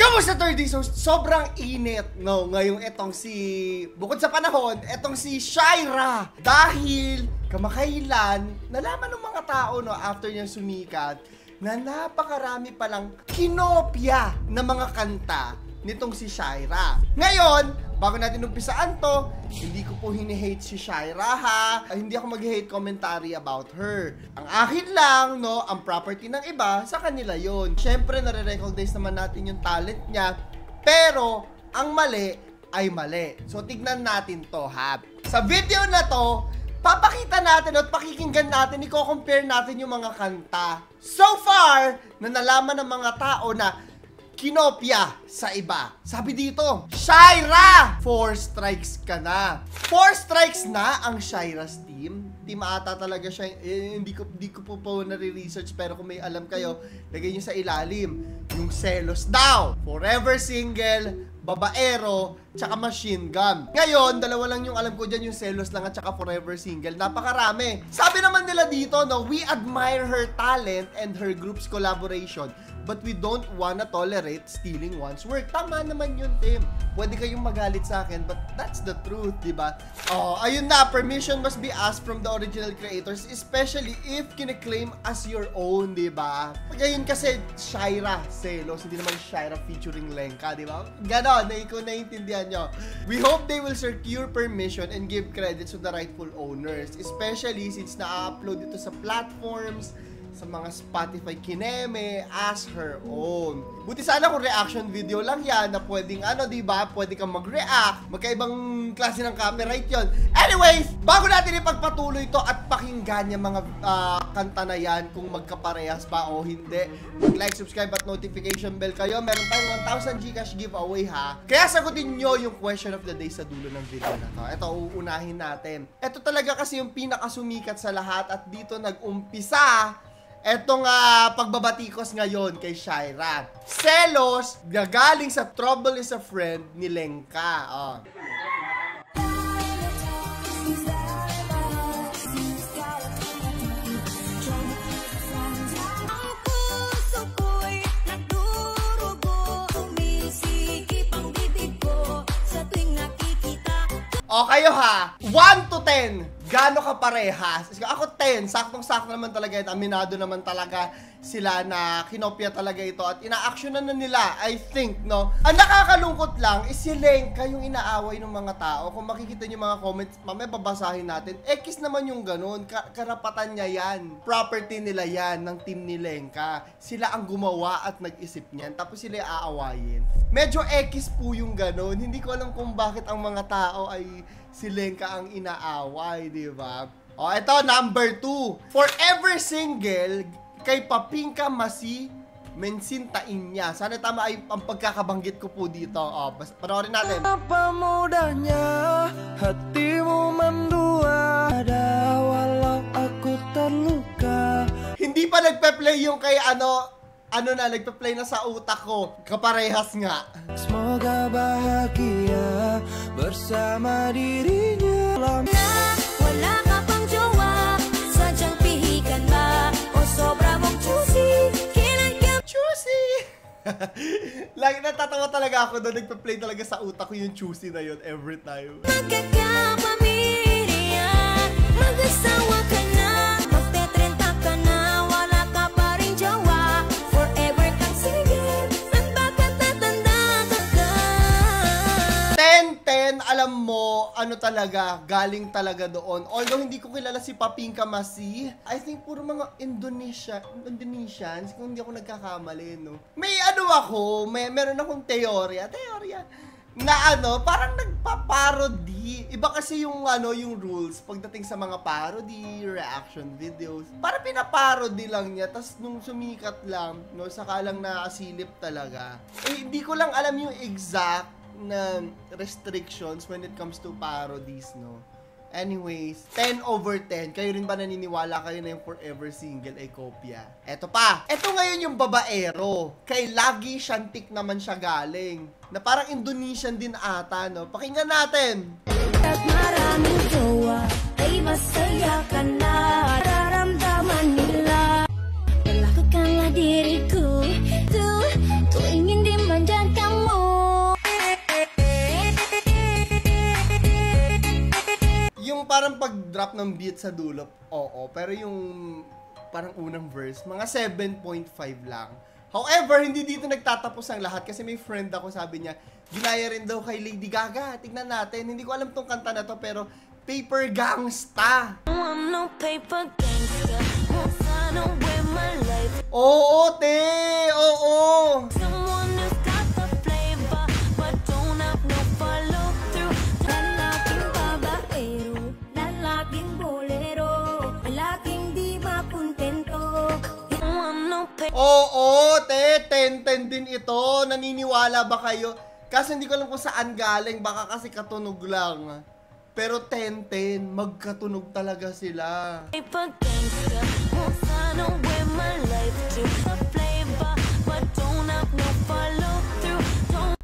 Kamusta 30? So, sobrang init, no? Ngayong etong bukod sa panahon, etong si Shaira. Dahil kamakailan, nalaman ng mga tao, no, after niya sumikat, na napakarami palang kinopya na mga kanta nitong si Shaira. Ngayon, bago natin umpisaan to, hindi ko po hini-hate si Shaira, ha? Hindi ako mag-hate commentary about her. Ang akin lang, no, ang property ng iba, sa kanila yon. Siyempre, nare-recognize naman natin yung talent niya, pero ang mali ay mali. So, tignan natin to, ha? Sa video na to, papakita natin at pakikinggan natin, i-compare natin yung mga kanta. So far, na nalaman ng mga tao na kinopya sa iba. Sabi dito, Shaira! 4 strikes ka na. 4 strikes na ang Shaira's team. Team ata talaga siya. Hindi ko po nare-research, pero kung may alam kayo, lagay nyo sa ilalim. Yung Selos daw. Forever Single, Babaero, tsaka Machine Gun. Ngayon, dalawa lang yung alam ko dyan, yung Selos lang at tsaka Forever Single. Napakarami. Sabi naman nila dito, no, we admire her talent and her group's collaboration, but we don't wanna tolerate stealing one's work. Tama naman yun, Tim. Pwede kayong magalit sa akin, but that's the truth, diba? Oh, ayun na, permission must be asked from the original creators, especially if kine-claim as your own, diba? Ngayon kasi, Shaira, Selos, hindi naman Shaira featuring Lenka, diba? Ganon, naiintindihan nyo. We hope they will secure permission and give credits to the rightful owners, especially since na-upload ito sa platforms, sa mga Spotify kineme as her own. Buti sana kung reaction video lang yan na pwedeng diba? Pwede kang mag-react. Magkaibang klase ng copyright yon. Anyways, bago natin ipagpatuloy ito at pakinggan yung mga kanta na yan kung magkaparehas ba o hindi, mag-like, subscribe at notification bell kayo. Meron tayong 1,000 Gcash giveaway, ha? Kaya sagutin nyo yung question of the day sa dulo ng video na to. Ito, uunahin natin. Ito talaga kasi yung pinakasumikat sa lahat at dito nag-umpisa etong pagbabatikos ngayon kay Shaira. Selos, gagaling sa Trouble is a Friend ni Lenka. Oh. O kayo, ha, 1 to 10, gaano ka parehas? Ako 10, saktong-sakto naman talaga ito. Aminado naman talaga sila na kinopya talaga ito at ina-actionan na nila, I think, no? Ang nakakalungkot lang is si Lenka yung inaaway ng mga tao. Kung makikita niyo mga comments, mamaya babasahin natin. X naman yung ganun, karapatan niya yan. Property nila yan, ng team ni Lenka. Sila ang gumawa at nag-isip niyan, tapos sila aawayin. Medyo X po yung ganun. Hindi ko alam kung bakit ang mga tao ay si Lenka ang inaaway, di ba? O, ito, number 2. Forever Single, kay Papingka Masi Mensintain niya. Sana tama ay ang pagkakabanggit ko po dito. O, panoorin natin. Pamudahnya hatimu mendua, walau aku terluka. Hindi pa nagpe-play yung kay nagpe-play na sa utak ko. Kaparehas nga. Semoga bahagia bersama dirinya. Wala ka pang jowa, sadyang pihikan ba? O sobra mong choosy, kinagyan. Choosy! Lagi natatawa talaga ako doon. Nagpe-play talaga sa utak ko yung choosy na yun every time. Magkakapamilian, mag-asawa ka na, magte-30 ka na, wala ka pa rin jowa. Forever kang single, at bakit tatanda ka? 10, alam mo, talaga, galing talaga doon. Although hindi ko kilala si Papingka Masi, I think puro mga Indonesians, kung hindi ako nagkakamali, no? Meron akong teorya na parang nagpa-parody. Iba kasi yung rules pagdating sa mga parody, reaction videos. Parang pinaparody lang niya, tas nung sumikat lang, no, saka lang nakasilip talaga. Hindi ko lang alam yung exact na restrictions when it comes to parodies, no? Anyways, 10/10. Kayo rin ba naniniwala kayo na yung Forever Single ay kopya? Eto pa. Eto ngayon yung Babaero. Kay Lagi Shantik naman siya galing. Na parang Indonesian din ata, no? Pakinggan natin. At maraming jowa, ay masaya ka na. Nararamdaman nila. Malaki ka nga diriku. Tuwing hindi man dyan parang pag-drop ng beat sa dulo, oo. Pero yung parang unang verse, mga 7.5 lang. However, hindi dito nagtatapos ang lahat kasi may friend ako, sabi niya, ginaya rin daw kay Lady Gaga. Tignan natin. Hindi ko alam tong kanta na to, pero Paper Gangsta. I'm no paper gangster. Won't sign away my life. Oo, te! Oo! Someone who's got the flavor, but don't have no follow through. Lalaking babaero, lalaking bolero, lalaking di makontento. I'm no paper. Oo, te! 10-10 din ito. Naniniwala ba kayo? Kasi hindi ko alam kung saan galing. Baka kasi katunog lang. Pero 10-10, magkatunog talaga sila. Paper gangster, won't sign away my life to the flavor, but don't have no follow through.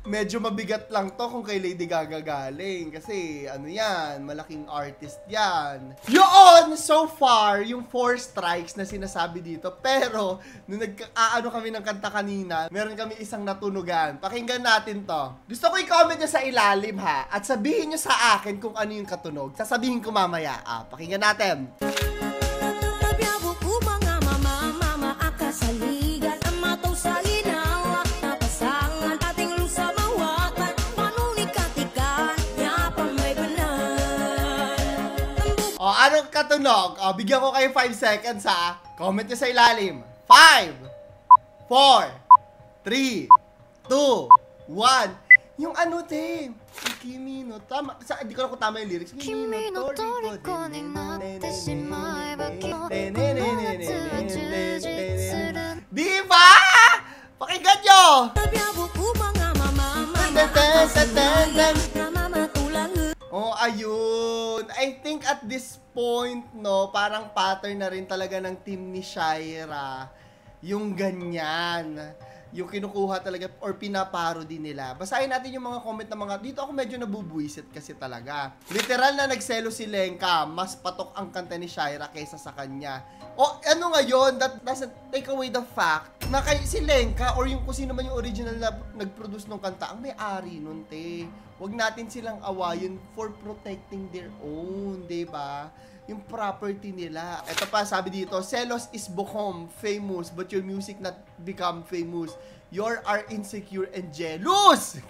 Medyo mabigat lang to kung kay Lady Gaga galing. Kasi ano yan, malaking artist yan. Yun! So far, yung 4 strikes na sinasabi dito. Pero, nung nag-aano kami ng kanta kanina, meron kami isang natunugan. Pakinggan natin to. Gusto ko i-comment nyo sa ilalim ha. At sabihin nyo sa akin kung ano yung katunog. Sasabihin ko mamaya. Pakinggan natin. Nabiyabo ko mga mama akasaligan ang mataw sa ginawa. Napasangan ating lusa mawatan. Panunikatikan, niya pa may banan. O, anong katunog? O, bigyan ko kayo 5 seconds ha. Comment nyo sa ilalim. 5, 4, 3, 2, 1. Yung ano, te? Kimi no, tama. Di ko alam kung tama yung lyrics. Kimi no toriko ni natte shimaeba kyo. Di ba? Pakinggan nyo! Nabiyabo ko mga mama Oh, ayun. I think at this point, no, parang pattern na rin talaga ng team ni Shaira. Yung ganyan. Yung kinukuha talaga or pinaparody nila. Basahin natin yung mga comment ng mga... Dito ako medyo nabubuisit kasi talaga. Literal na nagselo si Lenka. Mas patok ang kanta ni Shaira kaysa sa kanya. O ano ngayon? That doesn't take away the fact na si Lenka or yung kung sino man yung original na nag-produce ng kanta, ang may-ari nun, te. Huwag natin silang awayin for protecting their own, diba? Yung property nila. Ito pa, sabi dito, Selos is become famous, but your music not become famous. You are insecure and jealous!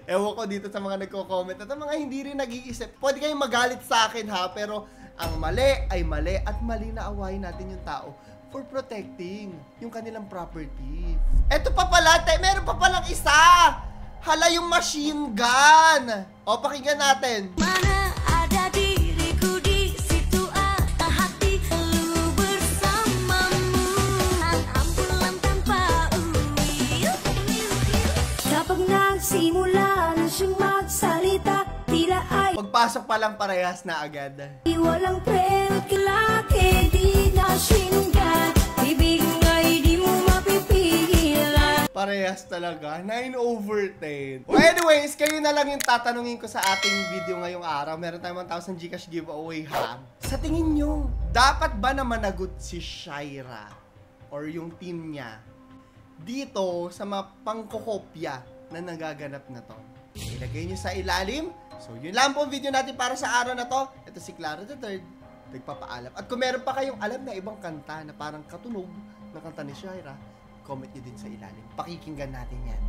Ewan ko dito sa mga nagko-comment at mga hindi rin nag-iisip. Pwede kayong magalit sa akin ha, pero ang mali ay mali at mali na awayin natin yung tao for protecting yung kanilang property. Ito pa pala, meron pa palang isa! Hala, yung machine gun! O, pakinggan natin. Mana ada diriku di situ ada hati lu bersamamu. Ambulan tanpa uwi. Kapag nagsimula na siyang magsalita, tila ay Pagpasok pa lang parehas na agad. walang preno kilate di na sinunggan. Ibig nga'y di mo mapipigilan. Parehas talaga. 9/10. Well, anyways, kayo na lang yung tatanungin ko sa ating video ngayong araw. Meron tayong 1,000 Gcash giveaway ha. Sa tingin nyo, dapat ba na managot si Shaira or yung team niya dito sa mga pangkokopya na nagaganap na to? Ilagay nyo sa ilalim. So, yun lang po ang video natin para sa araw na to. Ito si Clara the Third. Nagpapaalam. At kung meron pa kayong alam na ibang kanta na parang katunog ng kanta ni Shaira, comment nyo din sa ilalim. Pakikinggan natin yan.